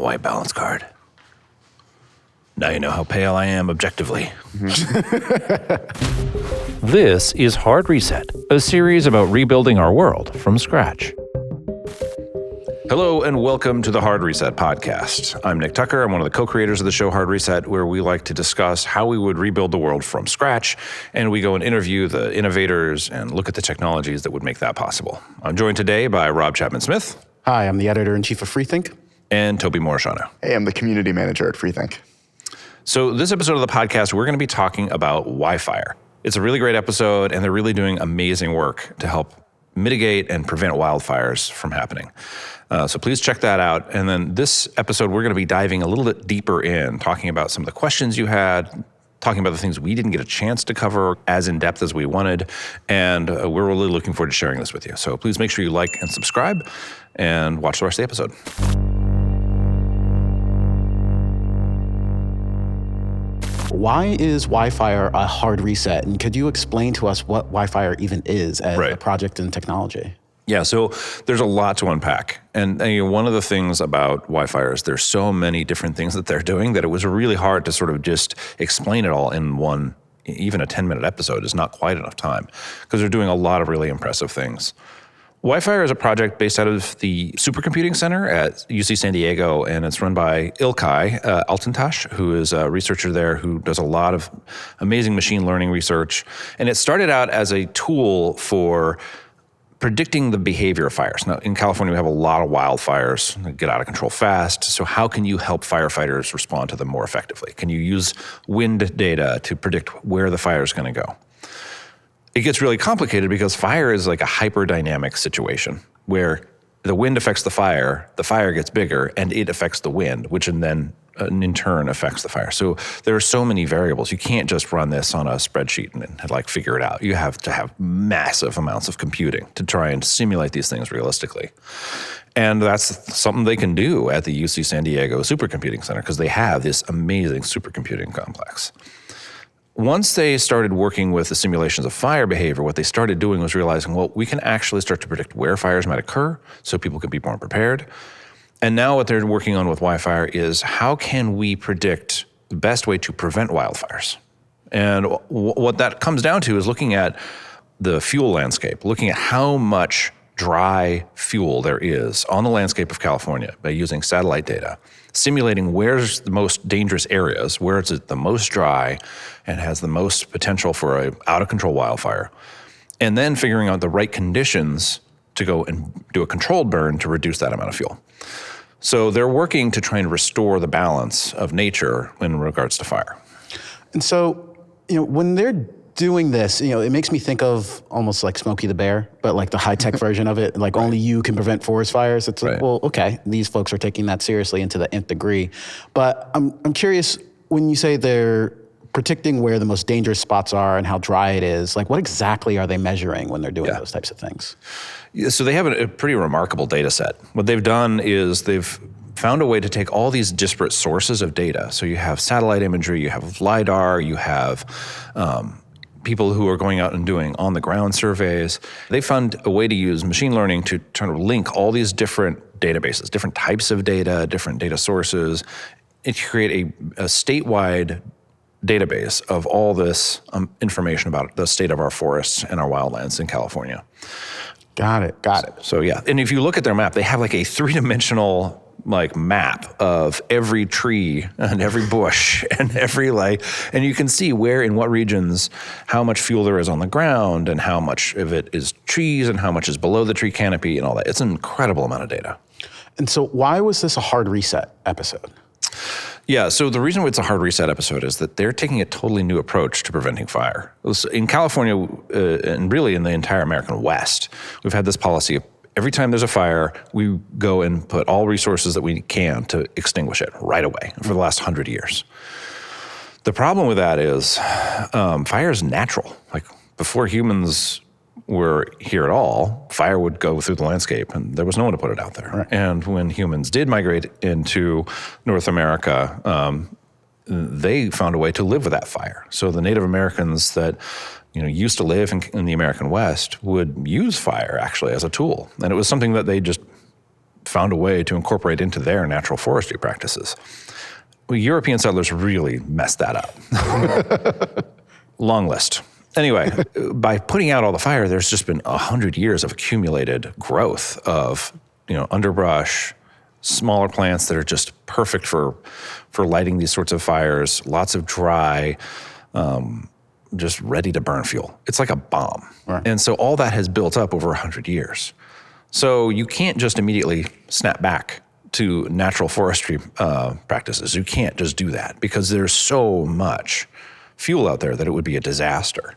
white balance card. Now you know how pale I am objectively. This is Hard Reset, a series about rebuilding our world from scratch. Hello and welcome to the Hard Reset podcast. I'm Nick Tucker. I'm one of the co-creators of the show Hard Reset, where we like to discuss how we would rebuild the world from scratch, and we go and interview the innovators and look at the technologies that would make that possible. I'm joined today by Rob Chapman-Smith. Hi, I'm the editor-in-chief of FreeThink. And Toby Morishano. Hey, I'm the community manager at FreeThink. So this episode of the podcast, we're going to be talking about WIFIRE. It's a really great episode, and they're really doing amazing work to help mitigate and prevent wildfires from happening. So please check that out. And then this episode, we're going to be diving a little bit deeper in, talking about some of the questions you had, talking about the things we didn't get a chance to cover as in depth as we wanted. And we're really looking forward to sharing this with you. So please make sure you like and subscribe and watch the rest of the episode. Why is WIFIRE a hard reset? And could you explain to us what WIFIRE even is as a project and technology? Yeah, so there's a lot to unpack. And one of the things about WIFIRE is there's so many different things that they're doing that it was really hard to sort of just explain it all in one. Even a 10-minute episode is not quite enough time because they're doing a lot of really impressive things. WIFIRE is a project based out of the Supercomputing Center at UC San Diego, and it's run by Ilkay Altuntaş, who is a researcher there who does a lot of amazing machine learning research. And it started out as a tool for predicting the behavior of fires. Now, in California, we have a lot of wildfires that get out of control fast. So how can you help firefighters respond to them more effectively? Can you use wind data to predict where the fire is going to go? It gets really complicated because fire is like a hyperdynamic situation where the wind affects the fire gets bigger, and it affects the wind, which then in turn affects the fire. So there are so many variables. You can't just run this on a spreadsheet and like figure it out. You have to have massive amounts of computing to try and simulate these things realistically. And that's something they can do at the UC San Diego Supercomputing Center because they have this amazing supercomputing complex. Once they started working with the simulations of fire behavior, what they started doing was realizing, well, we can actually start to predict where fires might occur so people can be more prepared. And now what they're working on with WIFIRE is how can we predict the best way to prevent wildfires? And what that comes down to is looking at the fuel landscape, looking at how much dry fuel there is on the landscape of California by using satellite data, simulating where's the most dangerous areas, where it's the most dry and has the most potential for an out-of-control wildfire, and then figuring out the right conditions to go and do a controlled burn to reduce that amount of fuel. So they're working to try and restore the balance of nature in regards to fire. And so, when they're doing this, it makes me think of almost like Smokey the Bear, but like the high-tech version of it, like only you can prevent forest fires. It's like, well, okay, these folks are taking that seriously into the nth degree. But I'm curious, when you say they're predicting where the most dangerous spots are and how dry it is, like what exactly are they measuring when they're doing those types of things? Yeah, so they have a pretty remarkable data set. What they've done is they've found a way to take all these disparate sources of data. So you have satellite imagery, you have LiDAR, you have people who are going out and doing on-the-ground surveys. They found a way to use machine learning to try to link all these different databases, different types of data, different data sources, and to create a statewide database of all this information about the state of our forests and our wildlands in California. Got it. So yeah, and if you look at their map, they have like a three-dimensional map of every tree and every bush and and you can see where in what regions how much fuel there is on the ground and how much of it is trees and how much is below the tree canopy and all that. It's an incredible amount of data. And so why was this a hard reset episode? Yeah, so the reason it's a hard reset episode is that they're taking a totally new approach to preventing fire. In California, and really in the entire American West, we've had this policy of every time there's a fire, we go and put all resources that we can to extinguish it right away for the last 100 years. The problem with that is fire is natural. Like before humans were here at all, fire would go through the landscape and there was no one to put it out there. Right. And when humans did migrate into North America, they found a way to live with that fire. So the Native Americans that used to live in the American West would use fire actually as a tool. And it was something that they just found a way to incorporate into their natural forestry practices. Well, European settlers really messed that up. Long list. Anyway, by putting out all the fire, there's just been 100 years of accumulated growth of, underbrush, smaller plants that are just perfect for lighting these sorts of fires, lots of dry, just ready to burn fuel. It's like a bomb. Right. And so all that has built up over 100 years. So you can't just immediately snap back to natural forestry practices. You can't just do that because there's so much fuel out there that it would be a disaster.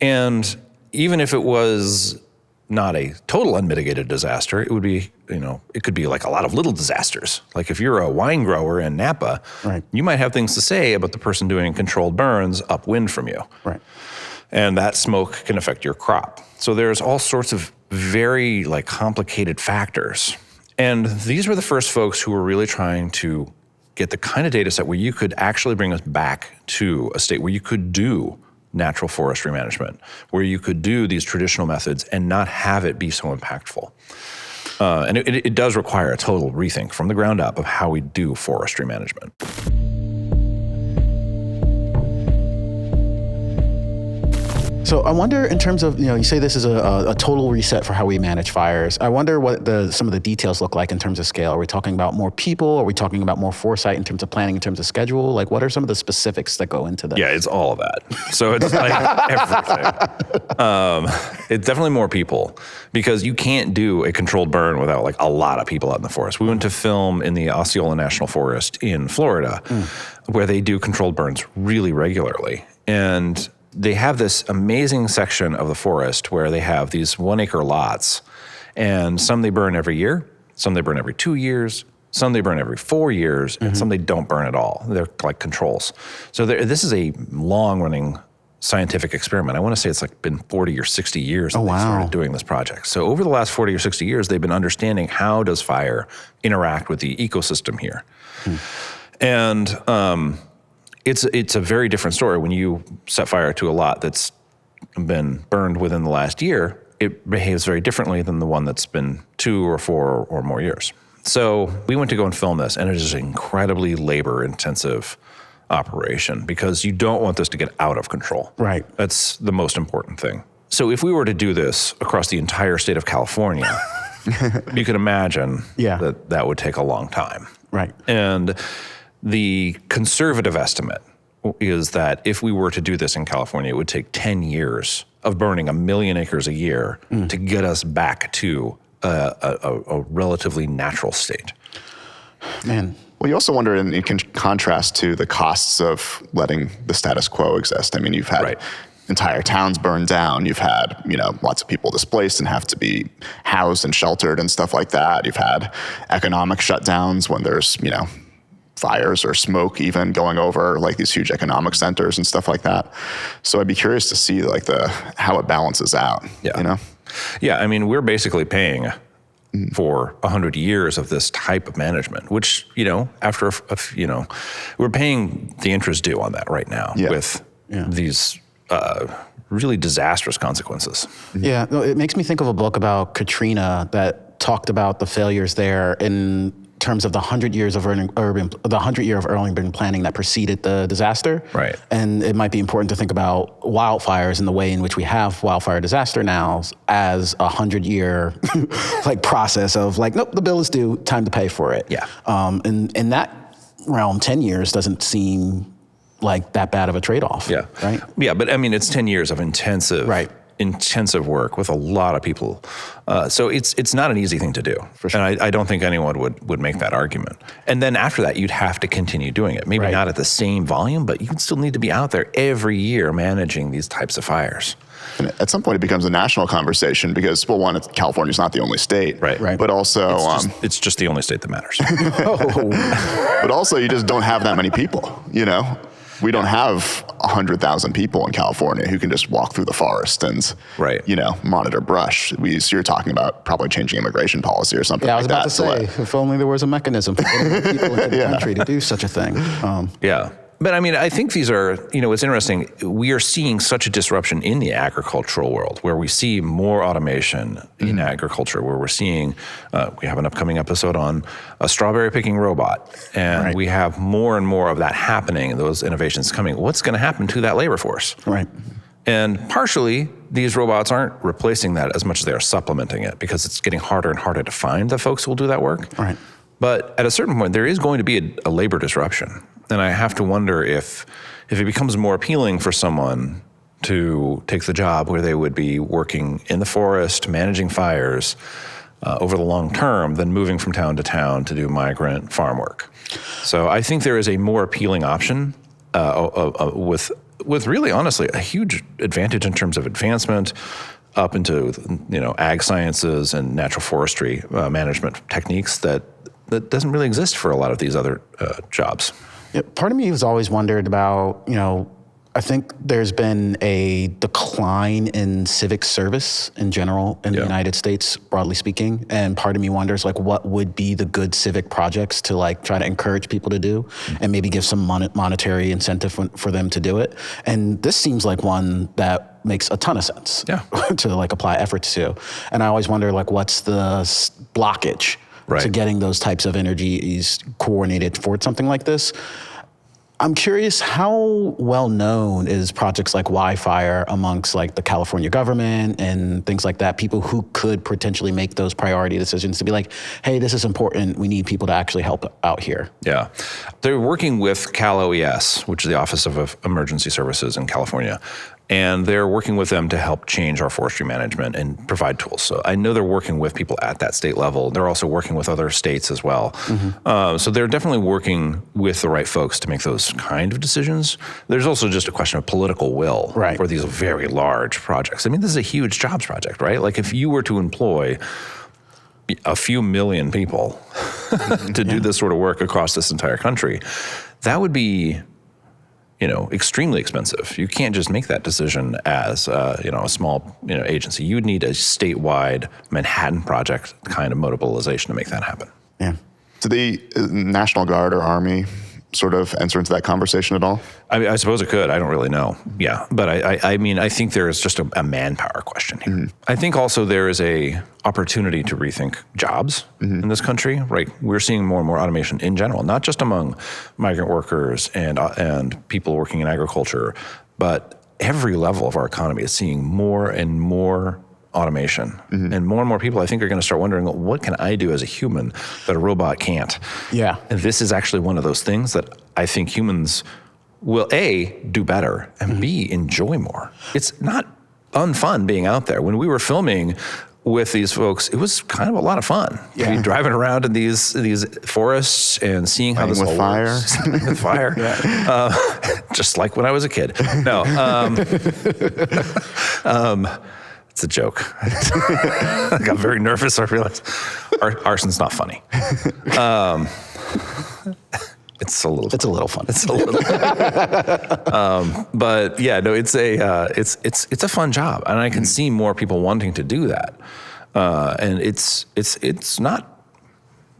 And even if it was not a total unmitigated disaster, it would be, it could be like a lot of little disasters. Like if you're a wine grower in Napa, right, you might have things to say about the person doing controlled burns upwind from you. Right. And that smoke can affect your crop. So there's all sorts of very complicated factors. And these were the first folks who were really trying to get the kind of data set where you could actually bring us back to a state where you could do natural forestry management, where you could do these traditional methods and not have it be so impactful. And it does require a total rethink from the ground up of how we do forestry management. So I wonder, in terms of, you say this is a total reset for how we manage fires. I wonder what some of the details look like in terms of scale. Are we talking about more people? Are we talking about more foresight in terms of planning, in terms of schedule? Like, what are some of the specifics that go into that? Yeah, it's all of that. So it's like everything. It's definitely more people, because you can't do a controlled burn without a lot of people out in the forest. We went to film in the Osceola National Forest in Florida, where they do controlled burns really regularly. And they have this amazing section of the forest where they have these 1 acre lots, and some they burn every year, some they burn every 2 years, some they burn every 4 years, and some they don't burn at all. They're like controls. So this is a long-running scientific experiment. I want to say it's been 40 or 60 years that they started doing this project. So over the last 40 or 60 years, they've been understanding how does fire interact with the ecosystem here. And it's a very different story when you set fire to a lot that's been burned within the last year. It behaves very differently than the one that's been 2 or 4 or more years. So we went to go and film this, and it is an incredibly labor-intensive operation because you don't want this to get out of control. Right. That's the most important thing. So if we were to do this across the entire state of California, you could imagine that would take a long time. Right. And the conservative estimate is that if we were to do this in California, it would take 10 years of burning 1 million acres a year to get us back to a relatively natural state. Man. Well, you also wonder, in contrast to the costs of letting the status quo exist. I mean, you've had entire towns burned down. You've had, lots of people displaced and have to be housed and sheltered and stuff like that. You've had economic shutdowns when there's, fires or smoke even going over these huge economic centers and stuff like that. So I'd be curious to see how it balances out. Yeah. Yeah. I mean, we're basically paying for 100 years of this type of management, which, after, we're paying the interest due on that right now with these really disastrous consequences. Yeah. No, it makes me think of a book about Katrina that talked about the failures there in terms of the 100 years of urban planning that preceded the disaster. Right. And it might be important to think about wildfires and the way in which we have wildfire disaster now as a 100-year process of nope, the bill is due, time to pay for it. Yeah. And in that realm, 10 years doesn't seem like that bad of a trade-off. Yeah. Right. Yeah, but I mean, it's 10 years of intensive work with a lot of people. So it's not an easy thing to do. For sure. And I don't think anyone would make that argument. And then after that, you'd have to continue doing it. Maybe not at the same volume, but you would still need to be out there every year managing these types of fires. And at some point, it becomes a national conversation because, well, one, California's not the only state. Right. But also... It's just the only state that matters. But also, you just don't have that many people, We don't have 100,000 people in California who can just walk through the forest and, monitor brush. So you're talking about probably changing immigration policy or something like that. Yeah, I was about to say, if only there was a mechanism for getting people into the country to do such a thing. Yeah. But I mean, I think these are, it's interesting. We are seeing such a disruption in the agricultural world where we see more automation in agriculture, where we're seeing, we have an upcoming episode on a strawberry picking robot, and we have more and more of that happening, those innovations coming. What's going to happen to that labor force? Right. And partially, these robots aren't replacing that as much as they are supplementing it because it's getting harder and harder to find the folks who will do that work. Right. But at a certain point, there is going to be a labor disruption. And I have to wonder if it becomes more appealing for someone to take the job where they would be working in the forest, managing fires over the long term than moving from town to town to do migrant farm work. So I think there is a more appealing option with really, honestly, a huge advantage in terms of advancement up into, ag sciences and natural forestry management techniques that doesn't really exist for a lot of these other jobs. Yeah, part of me has always wondered about, I think there's been a decline in civic service in general in the United States, broadly speaking. And part of me wonders, what would be the good civic projects to, try to encourage people to do and maybe give some monetary incentive for them to do it. And this seems like one that makes a ton of sense to, apply efforts to. And I always wonder, what's the blockage to getting those types of energies coordinated towards something like this. I'm curious, how well known is projects like WIFIRE amongst the California government and things like that, people who could potentially make those priority decisions to be like, hey, this is important, we need people to actually help out here? Yeah. They're working with Cal OES, which is the Office of Emergency Services in California, and they're working with them to help change our forestry management and provide tools. So I know they're working with people at that state level. They're also working with other states as well. So they're definitely working with the right folks to make those kind of decisions. There's also just a question of political will for these very large projects. I mean, this is a huge jobs project, right? If you were to employ a few million people to do this sort of work across this entire country, that would be extremely expensive. You can't just make that decision as, a small, agency. You would need a statewide Manhattan Project kind of mobilization to make that happen. Yeah. Do the National Guard or Army sort of enter into that conversation at all? I suppose it could. I don't really know. Yeah. But I think there is just a manpower question here. I think also there is a opportunity to rethink jobs in this country, right? We're seeing more and more automation in general, not just among migrant workers and people working in agriculture, but every level of our economy is seeing more and more automation. And more people, I think, are going to start wondering, what can I do as a human that a robot can't? Yeah. And this is actually one of those things that I think humans will, A, do better, and B, enjoy more. It's not unfun being out there. When we were filming with these folks, it was kind of a lot of fun. Yeah. Driving around in these forests and seeing how this all works. With fire. Just like when I was a kid. No. It's a joke. I got very nervous. I realized arson's not funny. It's a little fun. It's a little. But yeah, no, it's a fun job, and I can see more people wanting to do that. And it's not.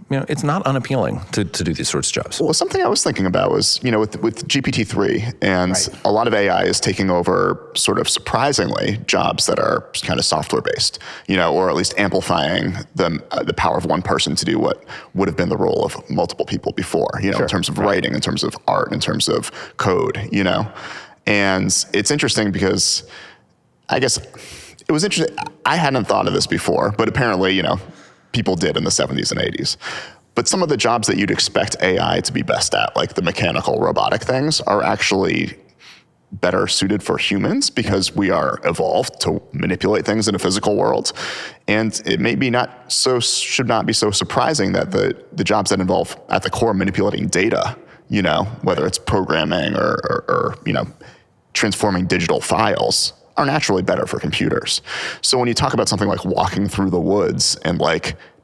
It's not unappealing to do these sorts of jobs. Well, something I was thinking about was, with GPT-3 and a lot of AI is taking over sort of surprisingly jobs that are kind of software based, or at least amplifying the power of one person to do what would have been the role of multiple people before, in terms of writing, in terms of art, in terms of code, And it's interesting because I guess it was interesting. I hadn't thought of this before, but apparently, people did in the 70s and 80s. But some of the jobs that you'd expect AI to be best at, like the mechanical robotic things, are actually better suited for humans because we are evolved to manipulate things in a physical world. And it should not be so surprising that the jobs that involve at the core manipulating data, whether it's programming or transforming digital files, are naturally better for computers. So when you talk about something like walking through the woods and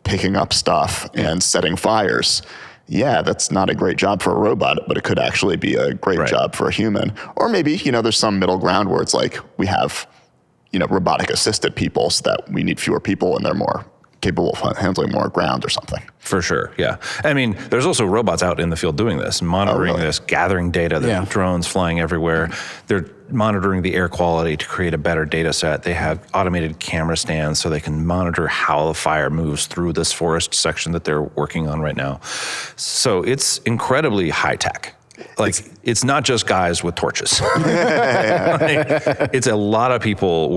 picking up stuff and setting fires, that's not a great job for a robot, but it could actually be a great job for a human. Or maybe, there's some middle ground where it's we have, robotic assisted people so that we need fewer people and they're more capable of handling more ground or something. For sure, yeah. I mean, there's also robots out in the field doing this, monitoring this, gathering data. There are drones flying everywhere. They're monitoring the air quality to create a better data set. They have automated camera stands so they can monitor how the fire moves through this forest section that they're working on right now. So it's incredibly high tech. Like, it's not just guys with torches. It's a lot of people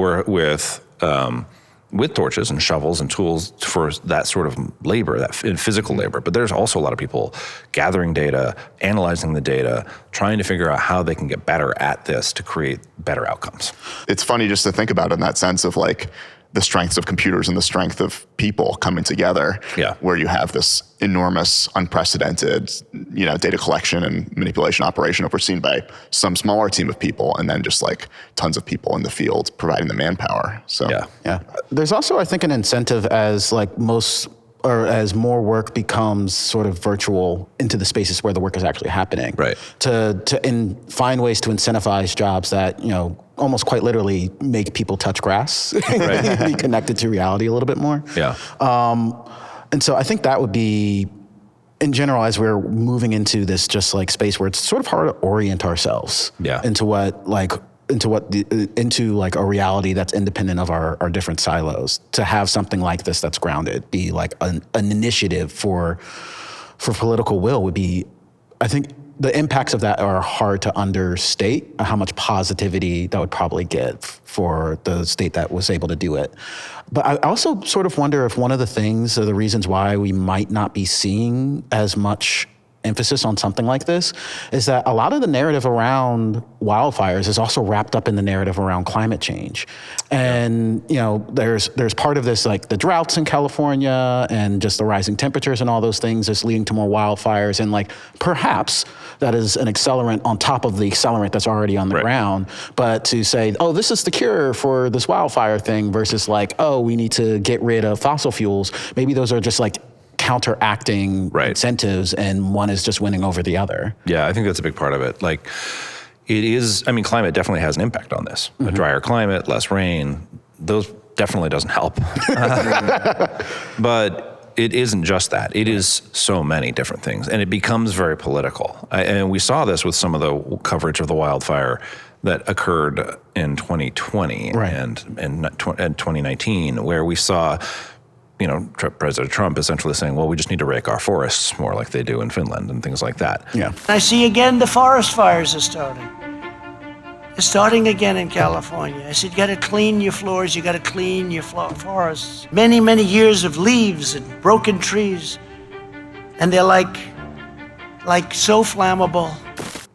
with torches and shovels and tools for that sort of labor, that physical labor. But there's also a lot of people gathering data, analyzing the data, trying to figure out how they can get better at this to create better outcomes. It's funny just to think about it in that sense of like the strengths of computers and the strength of people coming together, where you have this enormous, unprecedented, data collection and manipulation operation overseen by some smaller team of people, and then just like tons of people in the field providing the manpower. So there's also, I think, an incentive as more work becomes sort of virtual into the spaces where the work is actually happening. Right. To find ways to incentivize jobs that, almost quite literally make people touch grass, be connected to reality a little bit more. Yeah. And so I think that would be, in general, as we're moving into this just like space where it's sort of hard to orient ourselves into like a reality that's independent of our different silos, to have something like this that's grounded, be like an initiative for political will would be, I think the impacts of that are hard to understate, how much positivity that would probably get for the state that was able to do it. But I also sort of wonder if one of the things, or the reasons why we might not be seeing as much emphasis on something like this, is that a lot of the narrative around wildfires is also wrapped up in the narrative around climate change. And, there's part of this, like the droughts in California and just the rising temperatures and all those things is leading to more wildfires. And like, perhaps that is an accelerant on top of the accelerant that's already on the ground. But to say, oh, this is the cure for this wildfire thing versus like, oh, we need to get rid of fossil fuels. Maybe those are just like counteracting incentives, and one is just winning over the other. Yeah, I think that's a big part of it. Like, climate definitely has an impact on this. A drier climate, less rain, those definitely doesn't help. But it isn't just that. It is so many different things, and it becomes very political. And we saw this with some of the coverage of the wildfire that occurred in 2020 and 2019, where we saw President Trump essentially saying, well, we just need to rake our forests more like they do in Finland and things like that. Yeah. I see again the forest fires are starting. It's starting again in California. I said, you got to clean your floors, you got to clean your forests. Many, many years of leaves and broken trees. And they're like so flammable.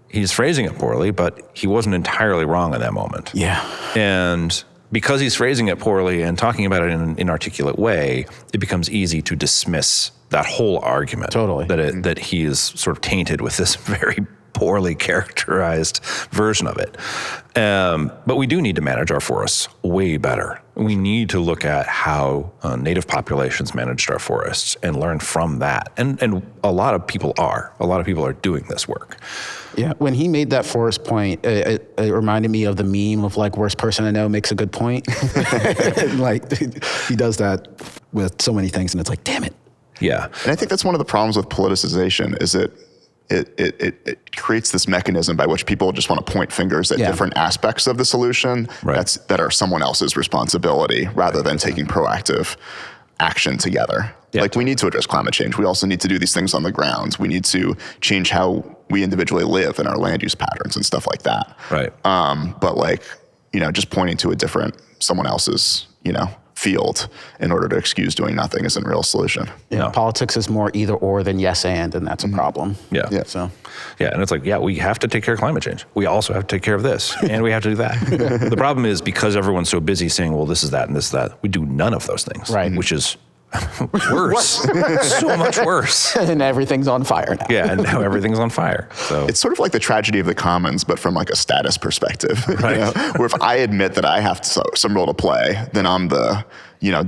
He's phrasing it poorly, but he wasn't entirely wrong in that moment. Yeah. And because he's phrasing it poorly and talking about it in an inarticulate way, it becomes easy to dismiss that whole argument. Totally. That he is sort of tainted with this very poorly characterized version of it. But we do need to manage our forests way better. We need to look at how native populations managed our forests and learn from that. And a lot of people are. A lot of people are doing this work. Yeah, when he made that forest point, it reminded me of the meme of like, worst person I know makes a good point. Like, he does that with so many things, and it's like, damn it. Yeah. And I think that's one of the problems with politicization is it creates this mechanism by which people just want to point fingers at different aspects of the solution that are someone else's responsibility rather than taking proactive action together. Yeah. Like, we need to address climate change. We also need to do these things on the ground. We need to change how we individually live and our land use patterns and stuff like that. Right. But like, just pointing to someone else's, field in order to excuse doing nothing isn't a real solution. Yeah. No. Politics is more either or than yes and that's a problem. Yeah. So. Yeah, and it's like, we have to take care of climate change. We also have to take care of this, and we have to do that. The problem is, because everyone's so busy saying, well, this is that and this is that, we do none of those things, which is worse. So much worse. And everything's on fire now. Yeah, and now everything's on fire. So it's sort of like the tragedy of the commons, but from like a status perspective. Right. Where if I admit that I have some role to play, then I'm the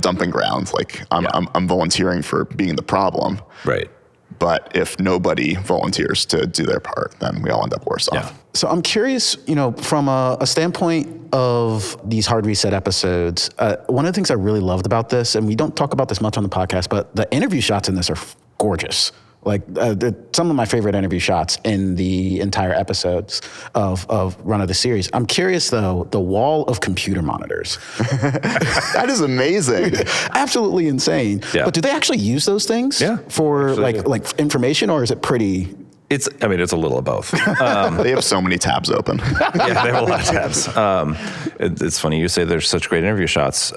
dumping ground. Like I'm volunteering for being the problem. Right. But if nobody volunteers to do their part, then we all end up worse off. So I'm curious, from a standpoint of these hard reset episodes, one of the things I really loved about this, and we don't talk about this much on the podcast, but the interview shots in this are gorgeous. Like some of my favorite interview shots in the entire episodes of run of the series. I'm curious though, the wall of computer monitors. That is amazing. Absolutely insane. Yeah. But do they actually use those things for actually, like information, or is it pretty? It's a little of both. They have so many tabs open. Yeah, they have a lot of tabs. It's funny you say there's such great interview shots.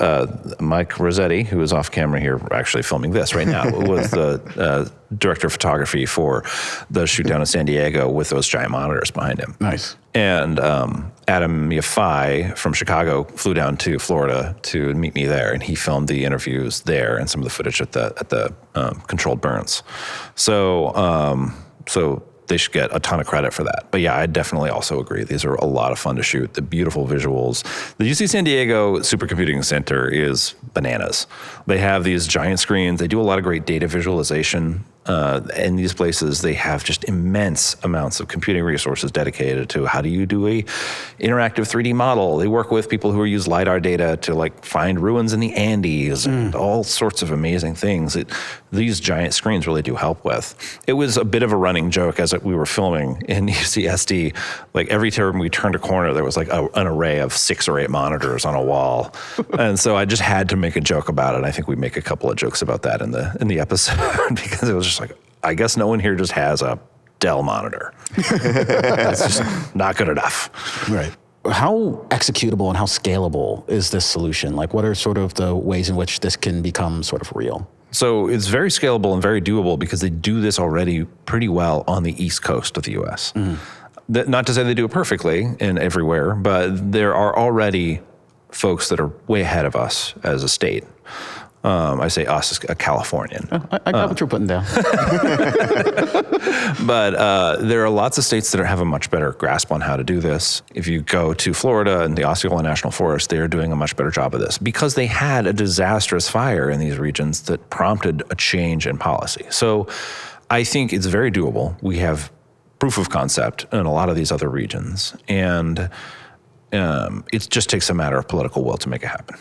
Mike Rossetti, who is off camera here, actually filming this right now, was the director of photography for the shoot down in San Diego with those giant monitors behind him. Nice. And Adam Yafai from Chicago flew down to Florida to meet me there, and he filmed the interviews there and some of the footage at the controlled burns. So they should get a ton of credit for that. But yeah, I definitely also agree. These are a lot of fun to shoot. The beautiful visuals. The UC San Diego Supercomputing Center is bananas. They have these giant screens. They do a lot of great data visualization. In these places, they have just immense amounts of computing resources dedicated to how do you do a interactive 3D model. They work with people who use LiDAR data to like find ruins in the Andes and all sorts of amazing things. These giant screens really do help with. It was a bit of a running joke as we were filming in UCSD. Like every time we turned a corner, there was like an array of 6 or 8 monitors on a wall. And so I just had to make a joke about it. I think we make a couple of jokes about that in the episode because it was just like, I guess no one here just has a Dell monitor. That's just not good enough. Right. How executable and how scalable is this solution? Like, what are sort of the ways in which this can become sort of real? So it's very scalable and very doable because they do this already pretty well on the East Coast of the U.S. Not to say they do it perfectly and everywhere, but there are already folks that are way ahead of us as a state. I say us as a Californian. I got what you're putting down. But there are lots of states that have a much better grasp on how to do this. If you go to Florida and the Osceola National Forest, they are doing a much better job of this because they had a disastrous fire in these regions that prompted a change in policy. So I think it's very doable. We have proof of concept in a lot of these other regions. And it just takes a matter of political will to make it happen.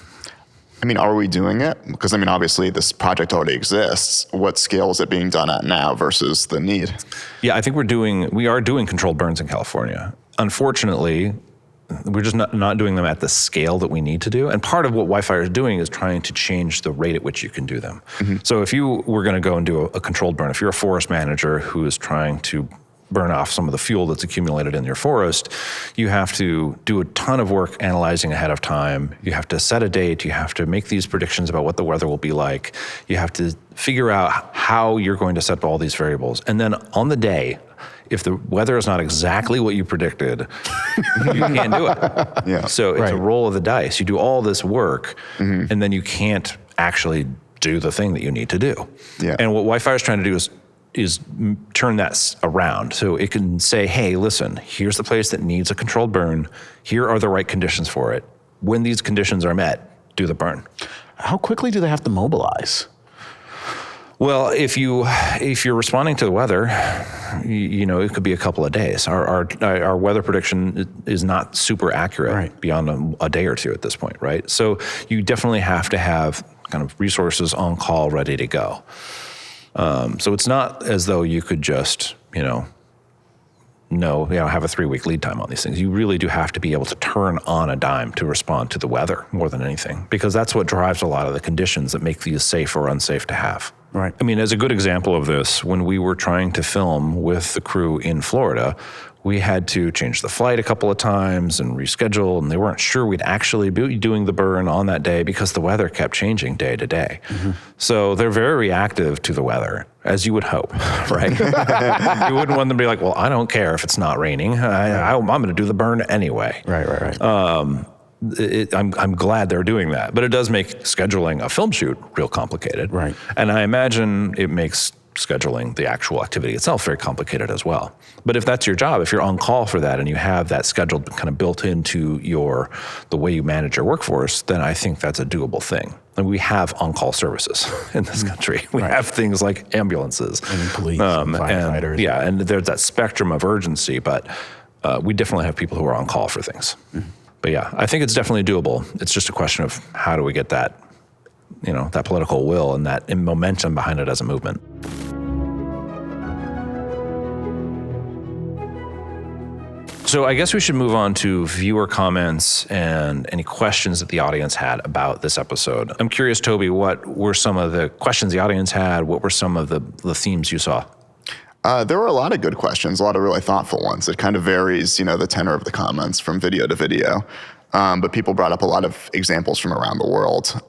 I mean, are we doing it? Because, I mean, obviously this project already exists. What scale is it being done at now versus the need? Yeah, I think we are doing controlled burns in California. Unfortunately, we're just not doing them at the scale that we need to do. And part of what WIFIRE is doing is trying to change the rate at which you can do them. So if you were going to go and do a controlled burn, if you're a forest manager who is trying to burn off some of the fuel that's accumulated in your forest, you have to do a ton of work analyzing ahead of time. You have to set a date. You have to make these predictions about what the weather will be like. You have to figure out how you're going to set all these variables. And then on the day, if the weather is not exactly what you predicted, you can't do it. Yeah. So it's a roll of the dice. You do all this work, and then you can't actually do the thing that you need to do. Yeah. And what WIFIRE is trying to do is turn that around. So it can say, hey, listen, here's the place that needs a controlled burn. Here are the right conditions for it. When these conditions are met, do the burn. How quickly do they have to mobilize? Well, if you're responding to the weather, you know, it could be a couple of days. Our weather prediction is not super accurate beyond a day or two at this point, right? So you definitely have to have kind of resources on call ready to go. So it's not as though you could just, have a 3-week lead time on these things. You really do have to be able to turn on a dime to respond to the weather more than anything, because that's what drives a lot of the conditions that make these safe or unsafe to have. Right. I mean, as a good example of this, when we were trying to film with the crew in Florida, we had to change the flight a couple of times and reschedule, and they weren't sure we'd actually be doing the burn on that day because the weather kept changing day to day. So they're very reactive to the weather, as you would hope, right? You wouldn't want them to be like, well, I don't care if it's not raining. I'm going to do the burn anyway. Right. I'm glad they're doing that, but it does make scheduling a film shoot real complicated. Right. And I imagine it makes scheduling the actual activity itself very complicated as well. But if that's your job, if you're on call for that and you have that scheduled kind of built into the way you manage your workforce, then I think that's a doable thing. And we have on-call services in this country. We have things like ambulances. And police and firefighters. And there's that spectrum of urgency, but we definitely have people who are on call for things. But yeah, I think it's definitely doable. It's just a question of how do we get that, that political will and that momentum behind it as a movement. So I guess we should move on to viewer comments and any questions that the audience had about this episode. I'm curious, Toby, what were some of the questions the audience had? What were some of the themes you saw? There were a lot of good questions, a lot of really thoughtful ones. It kind of varies, the tenor of the comments from video to video. But people brought up a lot of examples from around the world.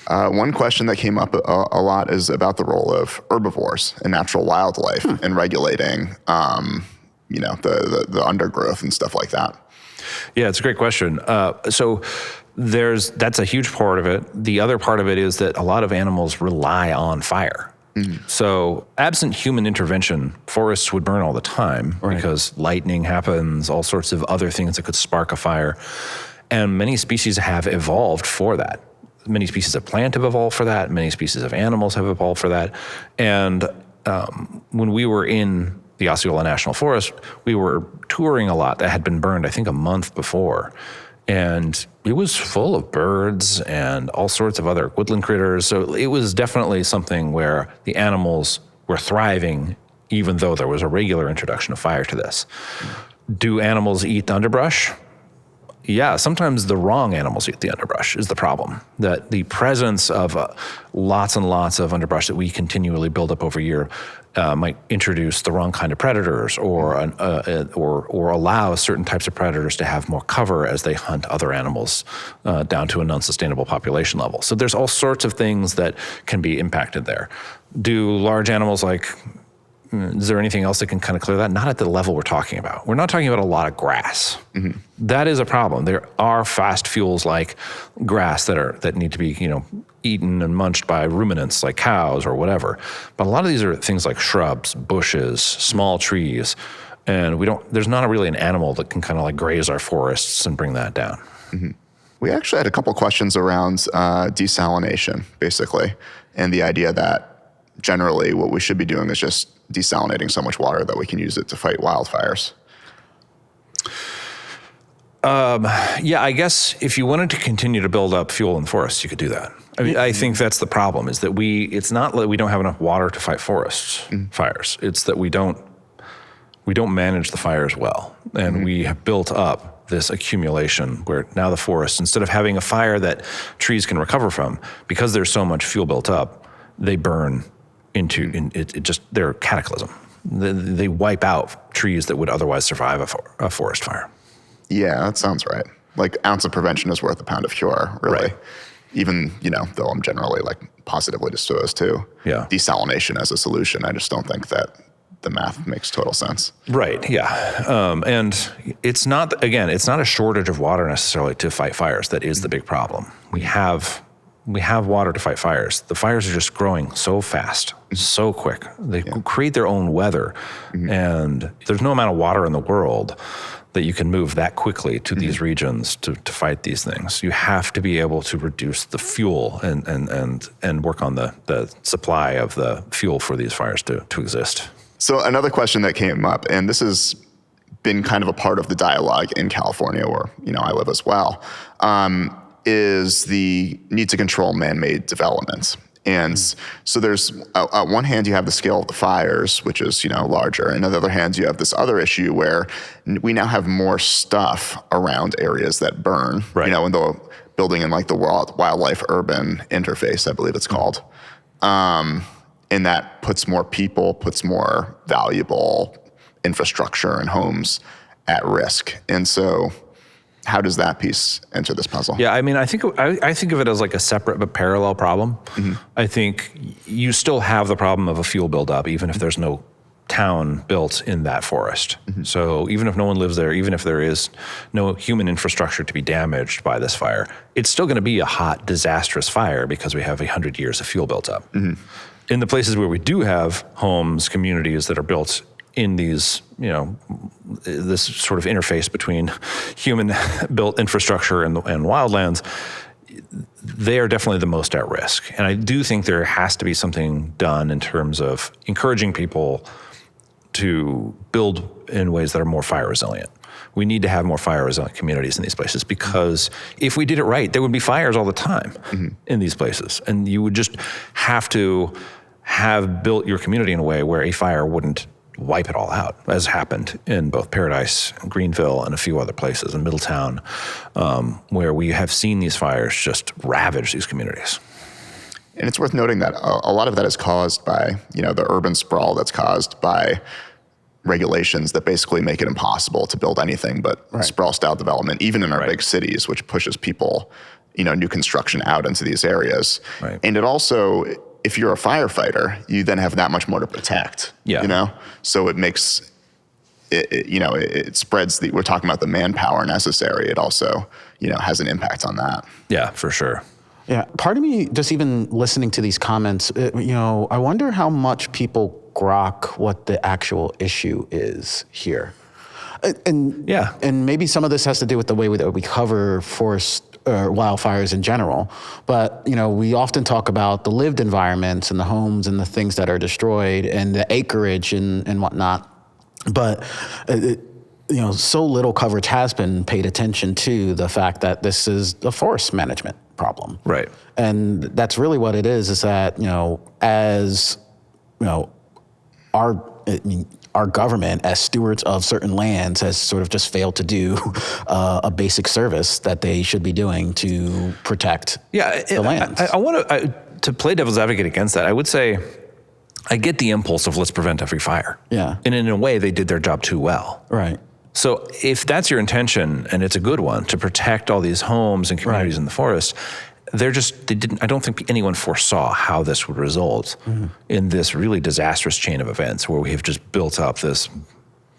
One question that came up a lot is about the role of herbivores and natural wildlife in regulating the undergrowth and stuff like that. Yeah, it's a great question. So that's a huge part of it. The other part of it is that a lot of animals rely on fire. So absent human intervention, forests would burn all the time because lightning happens, all sorts of other things that could spark a fire. And many species have evolved for that. Many species of plant have evolved for that. Many species of animals have evolved for that. And when we were in the Osceola National Forest, we were touring a lot that had been burned, I think, a month before. And it was full of birds and all sorts of other woodland critters. So it was definitely something where the animals were thriving, even though there was a regular introduction of fire to this. Do animals eat the underbrush? Yeah, sometimes the wrong animals eat the underbrush is the problem. That the presence of lots and lots of underbrush that we continually build up over a year might introduce the wrong kind of predators, or allow certain types of predators to have more cover as they hunt other animals down to an unsustainable population level. So there's all sorts of things that can be impacted there. Do large animals is there anything else that can kind of clear that? Not at the level we're talking about. We're not talking about a lot of grass. Mm-hmm. That is a problem. There are fast fuels like grass that need to be, eaten and munched by ruminants like cows or whatever. But a lot of these are things like shrubs, bushes, small trees, and there's not really an animal that can kind of graze our forests and bring that down. Mm-hmm. We actually had a couple questions around desalination, basically, and the idea that generally what we should be doing is just desalinating so much water that we can use it to fight wildfires. Yeah, I guess if you wanted to continue to build up fuel in forests, you could do that. I mean, I think that's the problem, is that it's not that we don't have enough water to fight forest fires. It's that we don't manage the fires well. And we have built up this accumulation where now the forest, instead of having a fire that trees can recover from, because there's so much fuel built up, they burn they're a cataclysm. They wipe out trees that would otherwise survive a forest fire. Yeah, that sounds right. Ounce of prevention is worth a pound of cure, really. Right. Even, though I'm generally positively disposed to desalination as a solution, I just don't think that the math makes total sense. Right, yeah. And it's not a shortage of water necessarily to fight fires that is the big problem. We have water to fight fires. The fires are just growing so fast, so quick. They create their own weather. And there's no amount of water in the world that you can move that quickly to these regions to fight these things. You have to be able to reduce the fuel and work on the supply of the fuel for these fires to exist. So another question that came up, and this has been kind of a part of the dialogue in California where, I live as well, is the need to control man-made developments. And so there's, on one hand, you have the scale of the fires, which is, larger. And on the other hand, you have this other issue where we now have more stuff around areas that burn, in the building in the wildlife urban interface, I believe it's called. And that puts more valuable infrastructure and homes at risk. And so how does that piece enter this puzzle? Yeah, I mean, I think of it as a separate but parallel problem. I think you still have the problem of a fuel buildup, even if there's no town built in that forest. So even if no one lives there, even if there is no human infrastructure to be damaged by this fire, it's still going to be a hot, disastrous fire because we have 100 years of fuel built up. In the places where we do have homes, communities that are built in these, this sort of interface between human-built infrastructure and wildlands, they are definitely the most at risk. And I do think there has to be something done in terms of encouraging people to build in ways that are more fire resilient. We need to have more fire resilient communities in these places, because if we did it right, there would be fires all the time in these places. And you would just have to have built your community in a way where a fire wouldn't wipe it all out, as happened in both Paradise, Greenville, and a few other places in Middletown, where we have seen these fires just ravage these communities. And it's worth noting that a lot of that is caused by, the urban sprawl that's caused by regulations that basically make it impossible to build anything but sprawl-style development, even in our big cities, which pushes people, new construction out into these areas. Right. And it also, if you're a firefighter, you then have that much more to protect. So it makes it spreads we're talking about the manpower necessary. It also, has an impact on that. Yeah, for sure. Yeah, part of me, just even listening to these comments, I wonder how much people grok what the actual issue is here. And maybe some of this has to do with the way that we cover forest or wildfires in general. But, we often talk about the lived environments and the homes and the things that are destroyed and the acreage and whatnot. But, so little coverage has been paid attention to the fact that this is a forest management problem. Right. And that's really what it is that, as, our government, as stewards of certain lands, has sort of just failed to do a basic service that they should be doing to protect the lands. I want to play devil's advocate against that. I would say I get the impulse of let's prevent every fire. Yeah. And in a way, they did their job too well. Right. So if that's your intention, and it's a good one, to protect all these homes and communities in the forest, I don't think anyone foresaw how this would result in this really disastrous chain of events where we have just built up this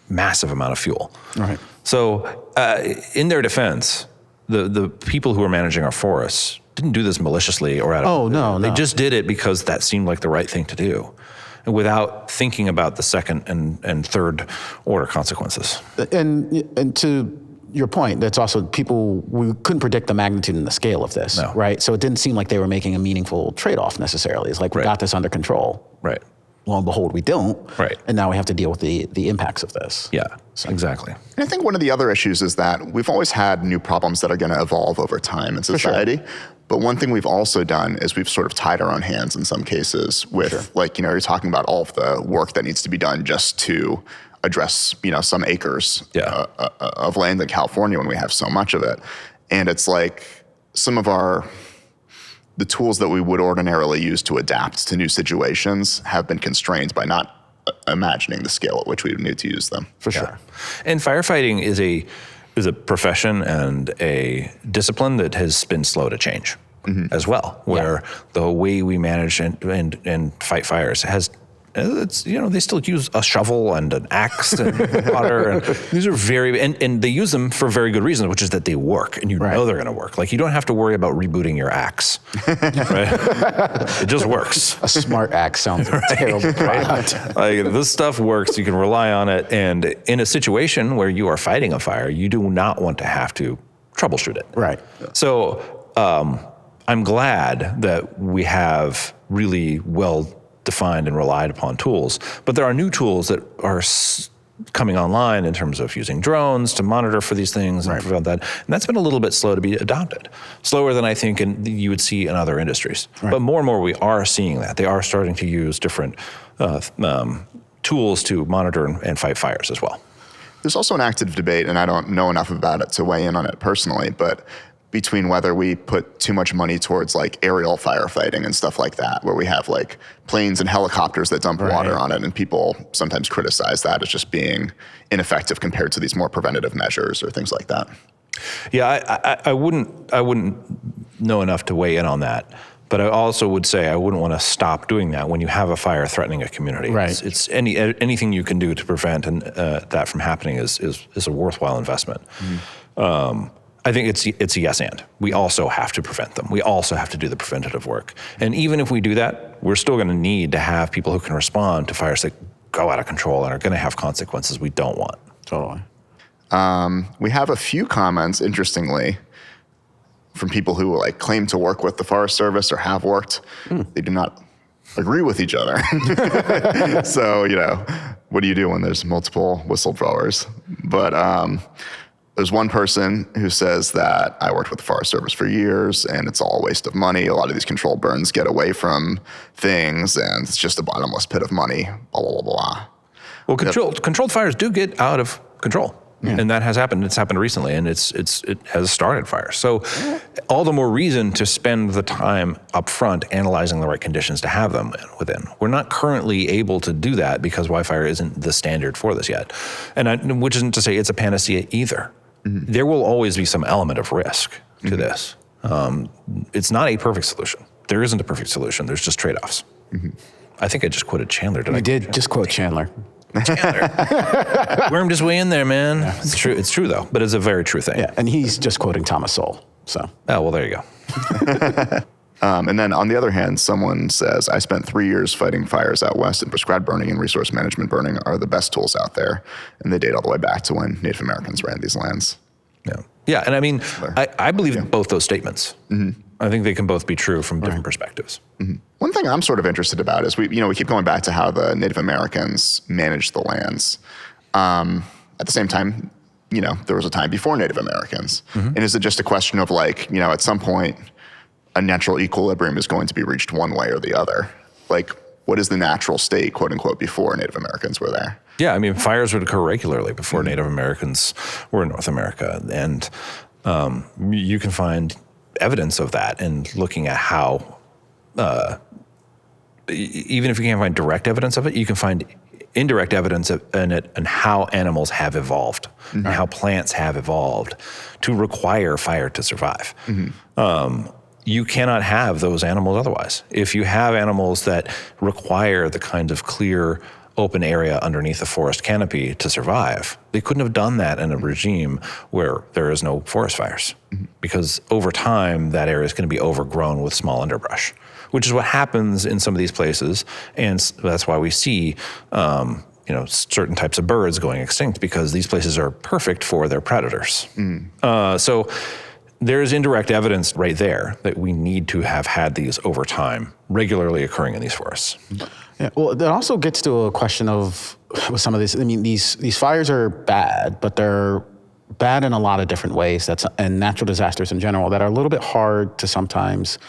massive amount of fuel. Right. So in their defense, the people who are managing our forests didn't do this maliciously or out of... No. They just did it because that seemed like the right thing to do, and without thinking about the second and third order consequences. And to your point, that's also we couldn't predict the magnitude and the scale of this, right? So it didn't seem like they were making a meaningful trade-off necessarily. It's like, we got this under control. Right. Lo and behold, we don't. Right. And now we have to deal with the impacts of this. Yeah, exactly. And I think one of the other issues is that we've always had new problems that are going to evolve over time in society. Sure. But one thing we've also done is we've sort of tied our own hands in some cases with, you're talking about all of the work that needs to be done just to address, some acres of land in California when we have so much of it. And it's like some of the tools that we would ordinarily use to adapt to new situations have been constrained by not imagining the scale at which we would need to use them. For sure. And firefighting is a profession and a discipline that has been slow to change as well, where the way we manage and fight fires they still use a shovel and an axe and water, and these are and they use them for very good reasons, which is that they work, and know they're going to work. Like, you don't have to worry about rebooting your axe, right? It just works. A smart axe sounds like a terrible product. Like, this stuff works. You can rely on it, and in a situation where you are fighting a fire, you do not want to have to troubleshoot it. Right. So I'm glad that we have really well-defined and relied upon tools, but there are new tools that are coming online in terms of using drones to monitor for these things and prevent that. And that's been a little bit slow to be adopted, slower than I think you would see in other industries. Right. But more and more we are seeing that. They are starting to use different tools to monitor and fight fires as well. There's also an active debate, and I don't know enough about it to weigh in on it personally, but between whether we put too much money towards aerial firefighting and stuff like that, where we have planes and helicopters that dump water on it, and people sometimes criticize that as just being ineffective compared to these more preventative measures or things like that. Yeah, I wouldn't know enough to weigh in on that, but I also would say I wouldn't want to stop doing that when you have a fire threatening a community. Right. It's anything you can do to prevent that from happening is a worthwhile investment. I think it's a yes and. We also have to prevent them. We also have to do the preventative work. And even if we do that, we're still going to need to have people who can respond to fires that go out of control and are going to have consequences we don't want. Totally. We have a few comments, interestingly, from people who claim to work with the Forest Service or have worked. They do not agree with each other. So, what do you do when there's multiple whistleblowers? But there's one person who says that I worked with the Forest Service for years and it's all a waste of money. A lot of these controlled burns get away from things and it's just a bottomless pit of money, blah, blah, blah, blah. Well, controlled fires do get out of control. Yeah. And that has happened. It's happened recently, and it has started fires. So all the more reason to spend the time up front analyzing the right conditions to have them within. We're not currently able to do that because WIFIRE isn't the standard for this yet. Which isn't to say it's a panacea either. Mm-hmm. There will always be some element of risk to this. It's not a perfect solution. There isn't a perfect solution. There's just trade-offs. Mm-hmm. I think I just quoted Chandler. You did just quote Chandler. Wormed his way in there, man. Yeah. It's true. It's true, though. But it's a very true thing. Yeah, and he's just quoting Thomas Sowell. So. Oh, well, there you go. And then on the other hand, someone says, I spent 3 years fighting fires out west, and prescribed burning and resource management burning are the best tools out there. And they date all the way back to when Native Americans ran these lands. Yeah. Yeah, and I mean, I believe in both those statements. Mm-hmm. I think they can both be true from different perspectives. Mm-hmm. One thing I'm sort of interested about is we keep going back to how the Native Americans managed the lands. At the same time, there was a time before Native Americans. Mm-hmm. And is it just a question of at some point, a natural equilibrium is going to be reached one way or the other? Like, what is the natural state, quote unquote, before Native Americans were there? Yeah, I mean, fires would occur regularly before Native Americans were in North America. And you can find evidence of that and looking at how, even if you can't find direct evidence of it, you can find indirect evidence in it and how animals have evolved and how plants have evolved to require fire to survive. Mm-hmm. You cannot have those animals otherwise. If you have animals that require the kind of clear open area underneath the forest canopy to survive, they couldn't have done that in a regime where there is no forest fires. Mm-hmm. Because over time, that area is going to be overgrown with small underbrush, which is what happens in some of these places. And that's why we see certain types of birds going extinct, because these places are perfect for their predators. So there's indirect evidence right there that we need to have had these over time regularly occurring in these forests. Yeah, well, that also gets to a question of, with some of these, I mean, these fires are bad, but they're bad in a lot of different ways. And natural disasters in general that are a little bit hard to sometimes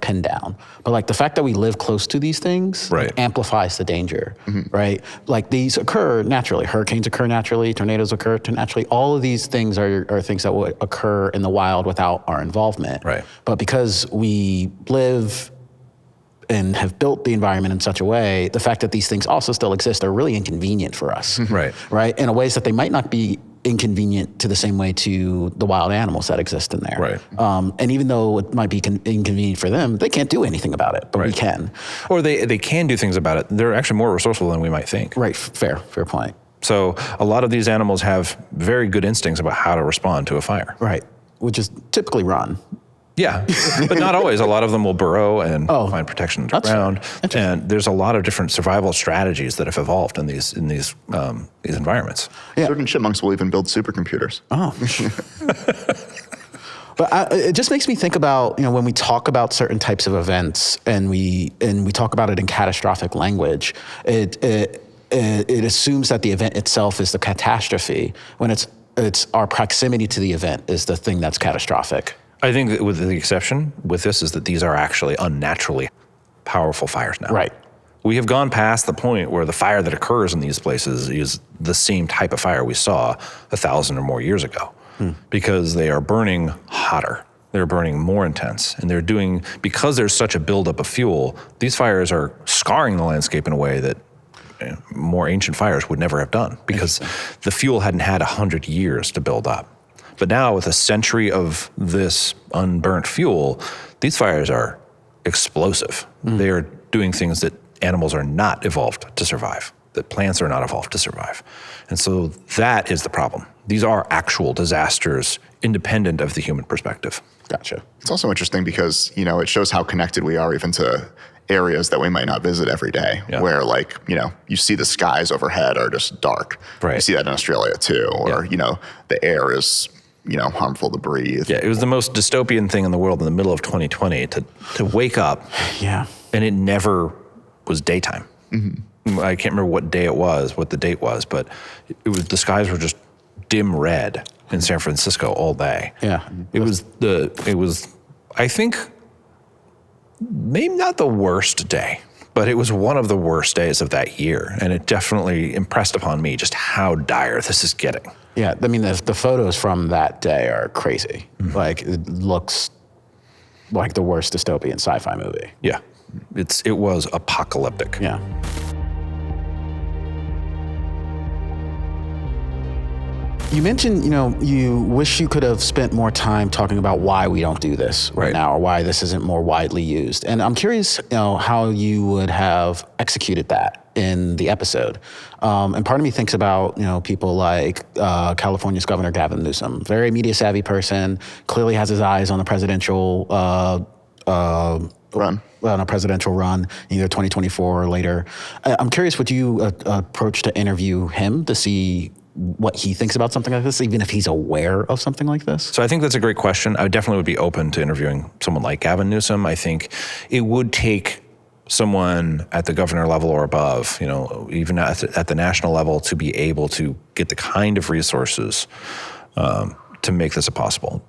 pin down. But the fact that we live close to these things amplifies the danger, right? These occur naturally. Hurricanes occur naturally. Tornadoes occur naturally. All of these things are things that would occur in the wild without our involvement. Right. But because we live and have built the environment in such a way, the fact that these things also still exist are really inconvenient for us. Right? In ways that they might not be inconvenient to the same way to the wild animals that exist in there. Right. And even though it might be inconvenient for them, they can't do anything about it, but we can. Or they can do things about it. They're actually more resourceful than we might think. Right, fair point. So a lot of these animals have very good instincts about how to respond to a fire. Right, which is typically run. Yeah, but not always. A lot of them will burrow and find protection underground. And there's a lot of different survival strategies that have evolved in these environments. Yeah. Certain chipmunks will even build supercomputers. Oh. But it just makes me think about, when we talk about certain types of events and we talk about it in catastrophic language, it assumes that the event itself is the catastrophe when it's our proximity to the event is the thing that's catastrophic. I think that with the exception with this is that these are actually unnaturally powerful fires now. Right. We have gone past the point where the fire that occurs in these places is the same type of fire we saw 1,000 or more years ago, because they are burning hotter. They're burning more intense, and because there's such a buildup of fuel, these fires are scarring the landscape in a way that more ancient fires would never have done, because the fuel hadn't had 100 years to build up. But now with a century of this unburnt fuel, these fires are explosive. They are doing things that animals are not evolved to survive, that plants are not evolved to survive. And so that is the problem. These are actual disasters independent of the human perspective. Gotcha. It's also interesting because, it shows how connected we are even to areas that we might not visit every day, where you see the skies overhead are just dark. Right. You see that in Australia too, or, the air is harmful to breathe. Yeah, it was the most dystopian thing in the world in the middle of 2020 to wake up. Yeah. And it never was daytime. I can't remember what day it was, what the date was, but the skies were just dim red in San Francisco all day. Yeah. It was, I think, maybe not the worst day, but it was one of the worst days of that year. And it definitely impressed upon me just how dire this is getting. Yeah, I mean, the photos from that day are crazy. Like, it looks like the worst dystopian sci-fi movie. Yeah, it was apocalyptic. Yeah. You mentioned, you wish you could have spent more time talking about why we don't do this right now, or why this isn't more widely used. And I'm curious, how you would have executed that in the episode. And part of me thinks about, people like California's Governor Gavin Newsom, very media savvy person, clearly has his eyes on the presidential Run. On a presidential run, either 2024 or later. I'm curious, would you approach to interview him to see what he thinks about something like this, even if he's aware of something like this? So I think that's a great question. I definitely would be open to interviewing someone like Gavin Newsom. I think it would take someone at the governor level or above, even at the national level, to be able to get the kind of resources to make this a possible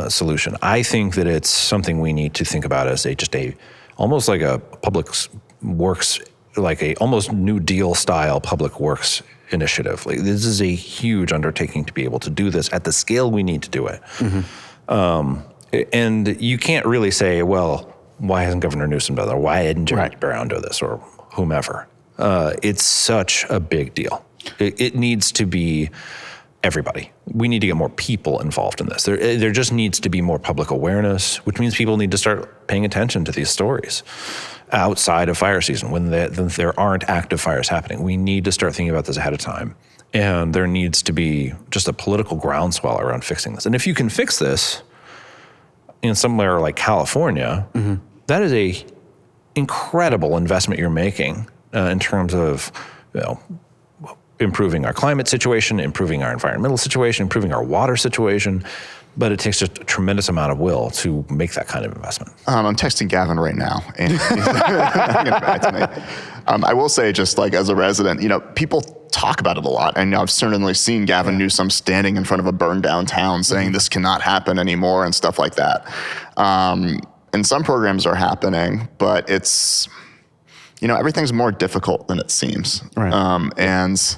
solution. I think that it's something we need to think about as almost like a public works, like a almost New Deal style public works initiative. Like, this is a huge undertaking to be able to do this at the scale we need to do it. And you can't really say, well, why hasn't Governor Newsom done that? Or why didn't Jerry Brown do this, or whomever? It's such a big deal. It needs to be everybody. We need to get more people involved in this. There just needs to be more public awareness, which means people need to start paying attention to these stories outside of fire season when there aren't active fires happening. We need to start thinking about this ahead of time. And there needs to be just a political groundswell around fixing this. And if you can fix this in somewhere like California, that is a incredible investment you're making in terms of, improving our climate situation, improving our environmental situation, improving our water situation. But it takes just a tremendous amount of will to make that kind of investment. I'm texting Gavin right now, and he's getting back to me. I will say, just like as a resident, people talk about it a lot, and I've certainly seen Gavin Newsom standing in front of a burned down town saying this cannot happen anymore and stuff like that. And some programs are happening, but it's, everything's more difficult than it seems. Right. And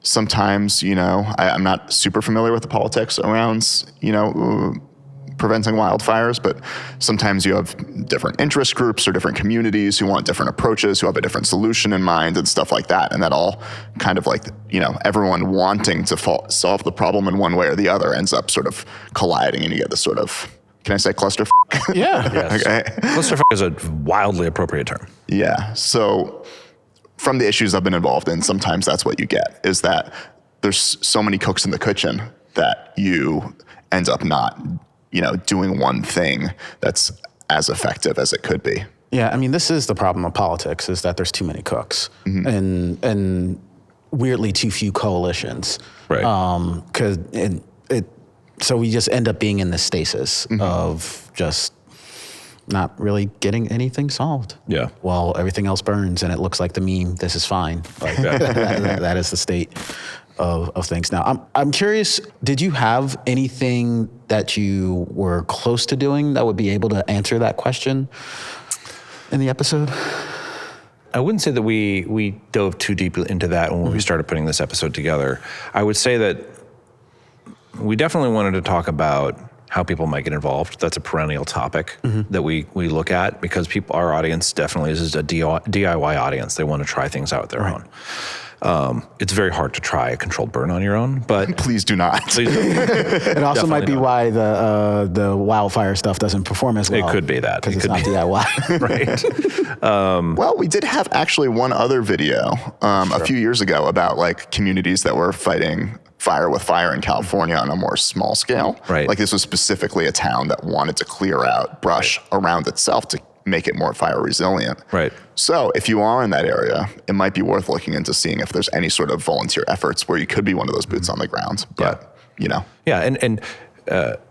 sometimes, I'm not super familiar with the politics around, preventing wildfires, but sometimes you have different interest groups or different communities who want different approaches, who have a different solution in mind and stuff like that. And that all kind of like, everyone wanting to solve the problem in one way or the other ends up sort of colliding, and you get this sort of, can I say clusterfuck? Yeah. Yes. Okay. Clusterfuck is a wildly appropriate term. Yeah. So from the issues I've been involved in, sometimes that's what you get, is that there's so many cooks in the kitchen that you end up not, doing one thing that's as effective as it could be. Yeah, I mean, this is the problem of politics, is that there's too many cooks and weirdly too few coalitions. Right. So we just end up being in this stasis of just not really getting anything solved. Yeah. While everything else burns and it looks like the meme, this is fine. Like that is the state of things now. I'm curious, did you have anything that you were close to doing that would be able to answer that question in the episode? I wouldn't say that we dove too deep into that when we started putting this episode together. I would say that we definitely wanted to talk about how people might get involved. That's a perennial topic that we look at, because our audience definitely is a DIY audience. They want to try things out of their own. It's very hard to try a controlled burn on your own, but Please do not. It also might be why the wildfire stuff doesn't perform as well. It could be that. Because it's not DIY. Right. Well, we did have actually one other video a few years ago about like communities that were fighting fire with fire in California on a more small scale. Right. Like this was specifically a town that wanted to clear out brush around itself to make it more fire resilient. Right. So if you are in that area, it might be worth looking into seeing if there's any sort of volunteer efforts where you could be one of those boots on the ground. But, Yeah, and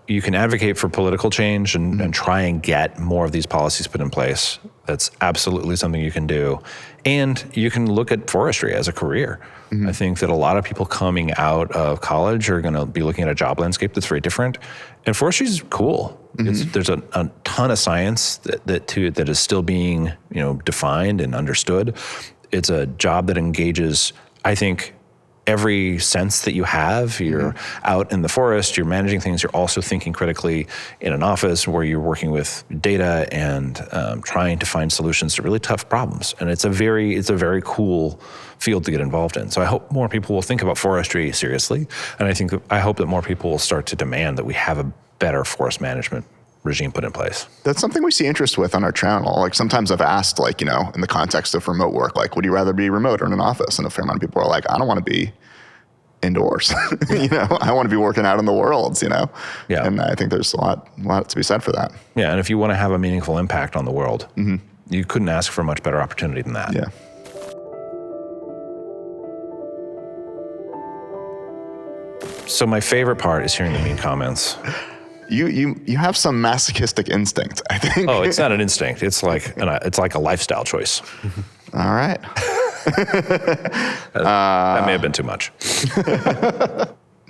you can advocate for political change and try and get more of these policies put in place. That's absolutely something you can do. And you can look at forestry as a career. I think that a lot of people coming out of college are going to be looking at a job landscape that's very different. And forestry is cool. There's a ton of science that is still being defined and understood. It's a job that engages, I think, every sense that you have. You're out in the forest, you're managing things, you're also thinking critically in an office where you're working with data and trying to find solutions to really tough problems. And it's a very cool field to get involved in. So I hope more people will think about forestry seriously. And I hope that more people will start to demand that we have a better forest management regime put in place. That's something we see interest with on our channel. Like sometimes I've asked, like, in the context of remote work, like, would you rather be remote or in an office? And a fair amount of people are like, I don't want to be indoors. I want to be working out in the world, Yeah. And I think there's a lot to be said for that. Yeah. And if you want to have a meaningful impact on the world, you couldn't ask for a much better opportunity than that. Yeah. So my favorite part is hearing the mean comments. You have some masochistic instinct, I think. Oh, it's not an instinct. It's like a lifestyle choice. All right. That may have been too much.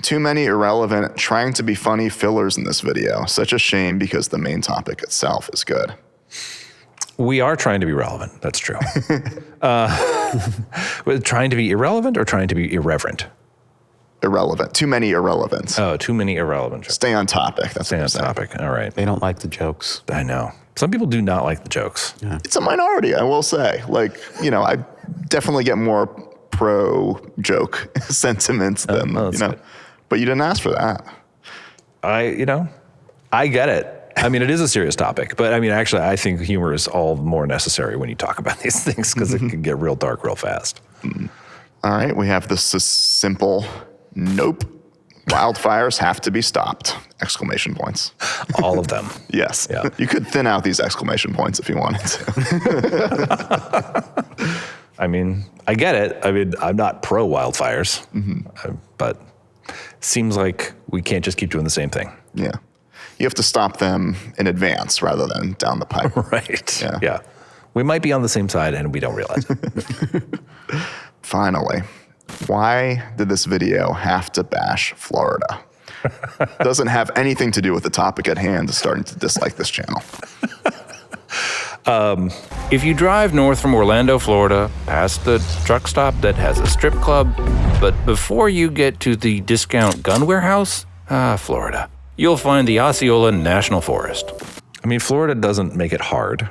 Too many irrelevant, trying to be funny fillers in this video. Such a shame because the main topic itself is good. We are trying to be relevant. That's true. Trying to be irrelevant or trying to be irreverent? Irrelevant. Too many irrelevants. Oh, too many irrelevant jokes. Stay on topic. That's Stay what on I'm saying. topic. All right. They don't like the jokes. I know. Some people do not like the jokes. Yeah. It's a minority, I will say. Like, I definitely get more pro-joke sentiments than, good. But you didn't ask for that. I get it. I mean, it is a serious topic, but I mean, actually, I think humor is all more necessary when you talk about these things because it can get real dark real fast. All right, we have this simple, nope, wildfires have to be stopped, exclamation points. All of them. Yes. Yeah. You could thin out these exclamation points if you wanted to. I mean, I get it. I mean, I'm not pro wildfires, but seems like we can't just keep doing the same thing. Yeah. You have to stop them in advance rather than down the pipe. Right. Yeah. We might be on the same side and we don't realize it. Finally, why did this video have to bash Florida? Doesn't have anything to do with the topic at hand, starting to dislike this channel. If you drive north from Orlando, Florida, past the truck stop that has a strip club, but before you get to the discount gun warehouse, Florida, you'll find the Osceola National Forest. I mean, Florida doesn't make it hard.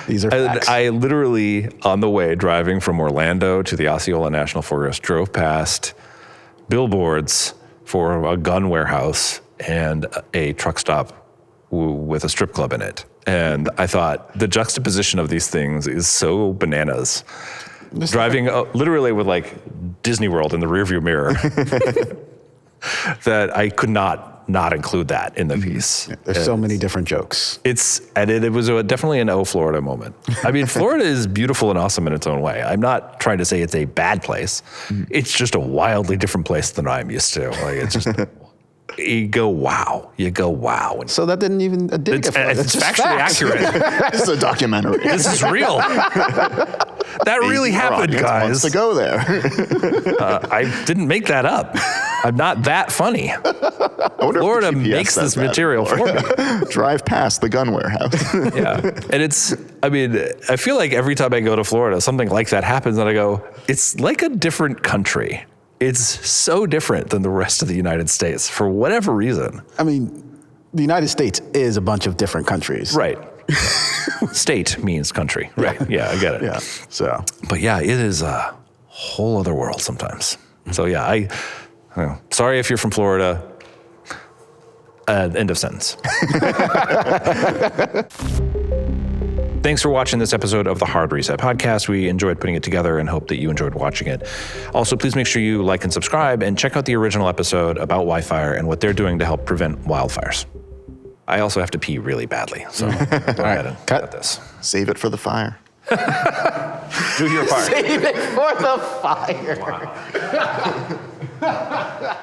These are facts. I literally, on the way driving from Orlando to the Osceola National Forest, drove past billboards for a gun warehouse and a truck stop with a strip club in it. And I thought the juxtaposition of these things is so bananas. Driving literally with like Disney World in the rearview mirror that I could not include that in the piece. There's so many different jokes. It was definitely an Florida moment. I mean, Florida is beautiful and awesome in its own way. I'm not trying to say it's a bad place. It's just a wildly different place than I'm used to. Like it's just you go wow. So that didn't even dig it. It's factually accurate. This is a documentary. This is real. That really happened, guys. Wants to go there. I didn't make that up. I'm not that funny. Florida makes this material for me. Drive past the gun warehouse. Yeah. And I feel like every time I go to Florida, something like that happens and I go, it's like a different country. It's so different than the rest of the United States for whatever reason. I mean, the United States is a bunch of different countries. Right. State means country. Right. Yeah, I get it. Yeah. So, but yeah, it is a whole other world sometimes. So yeah, sorry if you're from Florida. End of sentence. Thanks for watching this episode of the Hard Reset podcast. We enjoyed putting it together and hope that you enjoyed watching it. Also, please make sure you like and subscribe and check out the original episode about WIFIRE and what they're doing to help prevent wildfires. I also have to pee really badly, so go ahead and cut this. Save it for the fire. Do your part. save it for the fire. Wow.